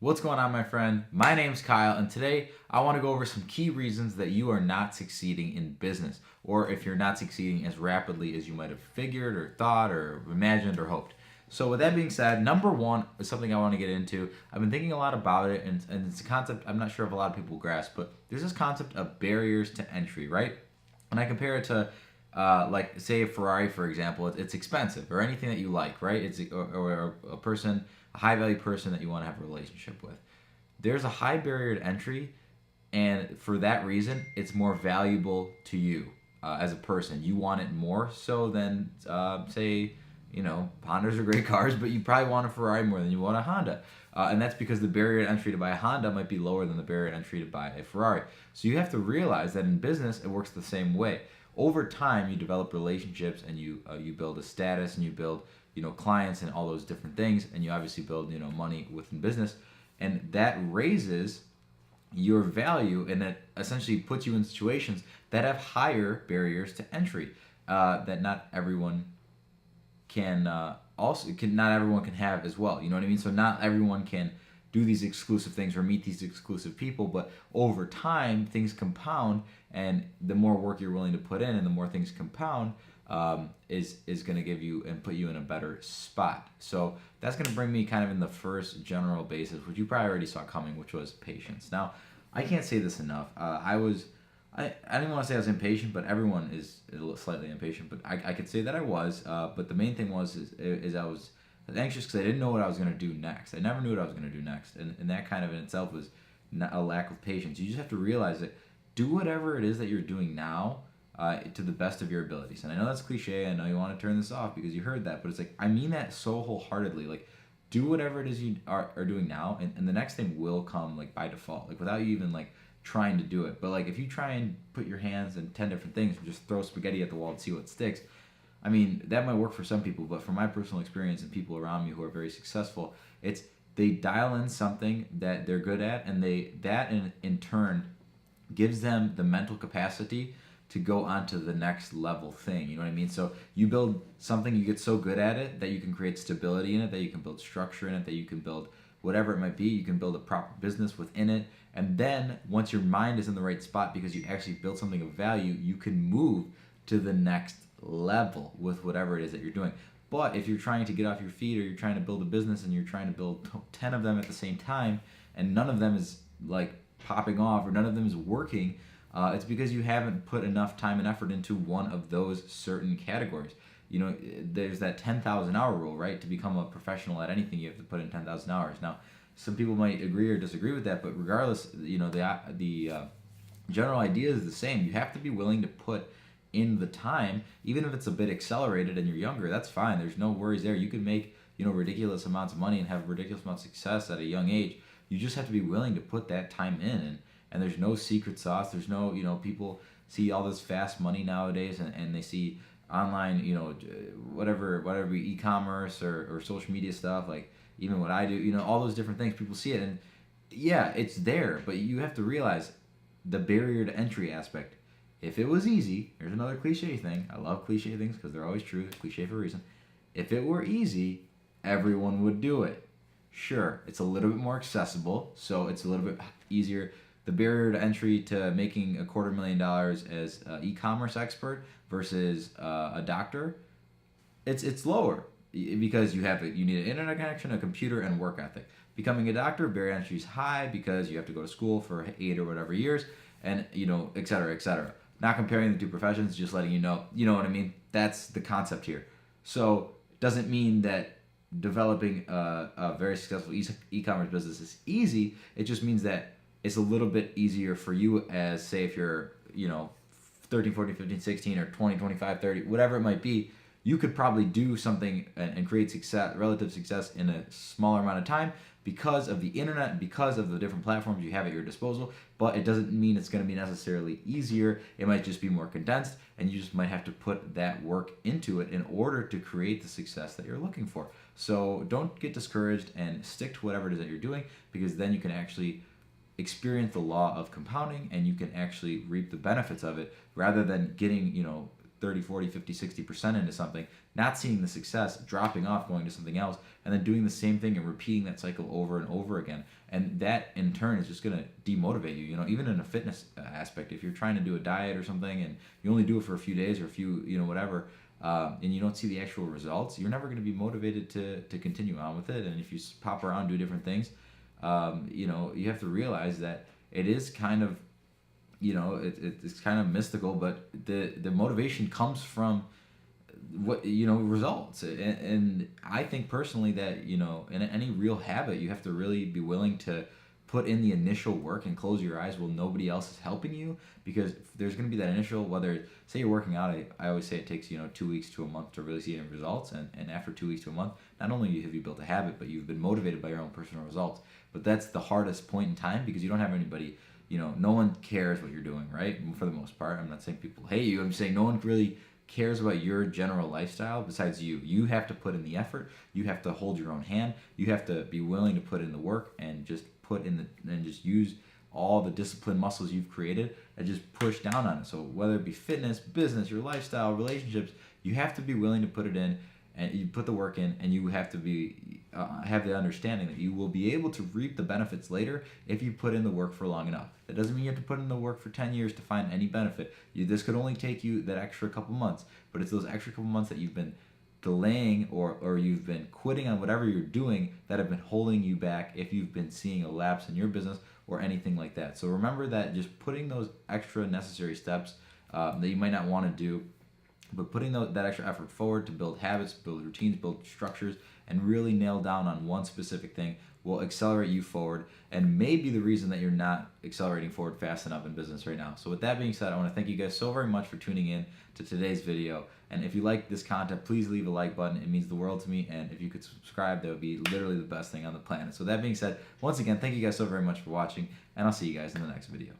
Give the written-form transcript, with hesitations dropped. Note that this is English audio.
What's going on, my friend? My name's Kyle, and today I want to go over some key reasons that you are not succeeding in business, or if you're not succeeding as rapidly as you might have figured, or thought, or imagined, or hoped. So, with that being said, number one is something I want to get into. I've been thinking a lot about it, and it's a concept I'm not sure if a lot of people grasp, but there's this concept of barriers to entry, right? And I compare it to like say a Ferrari, for example. It's expensive, or anything that you like, right? Or a person, a high value person that you want to have a relationship with. There's a high barrier to entry, and for that reason, it's more valuable to you as a person. You want it more so than say, Hondas are great cars, but you probably want a Ferrari more than you want a Honda. And that's because the barrier to entry to buy a Honda might be lower than the barrier to entry to buy a Ferrari. So you have to realize that in business, it works the same way. Over time, you develop relationships, and you build a status, and you build clients and all those different things, and you obviously build money within business, and that raises your value, and it essentially puts you in situations that have higher barriers to entry that not everyone can not everyone can have as well. You know what I mean? So not everyone can do these exclusive things or meet these exclusive people, but over time things compound, and the more work you're willing to put in and the more things compound, is going to give you and put you in a better spot. So that's going to bring me kind of in the first general basis, which you probably already saw coming, which was patience. Now, I can't say this enough. I didn't want to say I was impatient, but everyone is a little slightly impatient. But I could say that I was. But the main thing is I was anxious because I didn't know what I was going to do next. I never knew what I was going to do next, and that kind of in itself was not a lack of patience. You just have to realize that do whatever it is that you're doing now to the best of your abilities. And I know that's cliche. I know you want to turn this off because you heard that, but it's like I mean that so wholeheartedly. Like, do whatever it is you are doing now, and the next thing will come like by default, like without you even like trying to do it. But like if you try and put your hands in 10 different things and just throw spaghetti at the wall and see what sticks, I mean that might work for some people, but from my personal experience and people around me who are very successful, it's they dial in something that they're good at, and that in turn gives them the mental capacity to go on to the next level thing. You know what I mean? So you build something, you get so good at it that you can create stability in it, that you can build structure in it, that you can build whatever it might be, you can build a proper business within it. And then once your mind is in the right spot because you actually built something of value, you can move to the next level with whatever it is that you're doing. But if you're trying to get off your feet, or you're trying to build a business and you're trying to build 10 of them at the same time, and none of them is like popping off, or none of them is working, it's because you haven't put enough time and effort into one of those certain categories. There's that 10,000 hour rule, right? To become a professional at anything, you have to put in 10,000 hours. Now, some people might agree or disagree with that, but regardless, the general idea is the same. You have to be willing to put in the time, even if it's a bit accelerated and you're younger. That's fine. There's no worries there. You can make ridiculous amounts of money and have ridiculous amounts of success at a young age. You just have to be willing to put that time in, and there's no secret sauce. There's no, people see all this fast money nowadays, and they see online, whatever e-commerce or social media stuff, like even what I do, all those different things, people see it, and yeah, it's there, but you have to realize the barrier to entry aspect. If it was easy, here's another cliche thing. I love cliche things because they're always true, cliche for a reason. If it were easy, everyone would do it. Sure, it's a little bit more accessible, so it's a little bit easier. The barrier to entry to making $250,000 as an e-commerce expert versus a doctor, it's lower because you need an internet connection, a computer, and work ethic. Becoming a doctor, barrier to entry is high because you have to go to school for 8 or whatever years, and et cetera, et cetera. Not comparing the two professions, just letting you know what I mean. That's the concept here. So it doesn't mean that developing a very successful e-commerce business is easy. It just means that it's a little bit easier for you, as say if you're 13, 14, 15, 16, or 20, 25, 30, whatever it might be. You could probably do something and create relative success in a smaller amount of time because of the internet and because of the different platforms you have at your disposal. But it doesn't mean it's going to be necessarily easier. It might just be more condensed, and you just might have to put that work into it in order to create the success that you're looking for. So don't get discouraged and stick to whatever it is that you're doing, because then you can actually experience the law of compounding, and you can actually reap the benefits of it, rather than getting 30, 40, 50, 60% into something not seeing the success, dropping off, going to something else, and then doing the same thing and repeating that cycle over and over again. And that in turn is just going to demotivate you. Even in a fitness aspect, if you're trying to do a diet or something and you only do it for a few days or a few, whatever, and you don't see the actual results, you're never going to be motivated to continue on with it. And if you pop around, do different things, you have to realize that it is kind of, it's kind of mystical, but the motivation comes from what results. And I think personally that in any real habit, you have to really be willing to put in the initial work and close your eyes while nobody else is helping you, because there's going to be that initial, whether say you're working out, I always say it takes 2 weeks to a month to really see any results, and after 2 weeks to a month, not only have you built a habit, but you've been motivated by your own personal results. But that's the hardest point in time, because you don't have anybody, no one cares what you're doing, right? For the most part. I'm not saying people hate you, I'm saying no one really cares about your general lifestyle besides you. You have to put in the effort, you have to hold your own hand, you have to be willing to put in the work and just just use all the discipline muscles you've created and just push down on it. So whether it be fitness, business, your lifestyle, relationships, you have to be willing to put it in, and you put the work in, and you have to be have the understanding that you will be able to reap the benefits later if you put in the work for long enough. That doesn't mean you have to put in the work for 10 years to find any benefit. This could only take you that extra couple months, but it's those extra couple months that you've been delaying or you've been quitting on whatever you're doing that have been holding you back if you've been seeing a lapse in your business or anything like that. So remember that just putting those extra necessary steps that you might not want to do, but putting that extra effort forward to build habits, build routines, build structures, and really nail down on one specific thing will accelerate you forward, and may be the reason that you're not accelerating forward fast enough in business right now. So with that being said, I want to thank you guys so very much for tuning in to today's video. And if you like this content, please leave a like button. It means the world to me. And if you could subscribe, that would be literally the best thing on the planet. So that being said, once again, thank you guys so very much for watching, and I'll see you guys in the next video.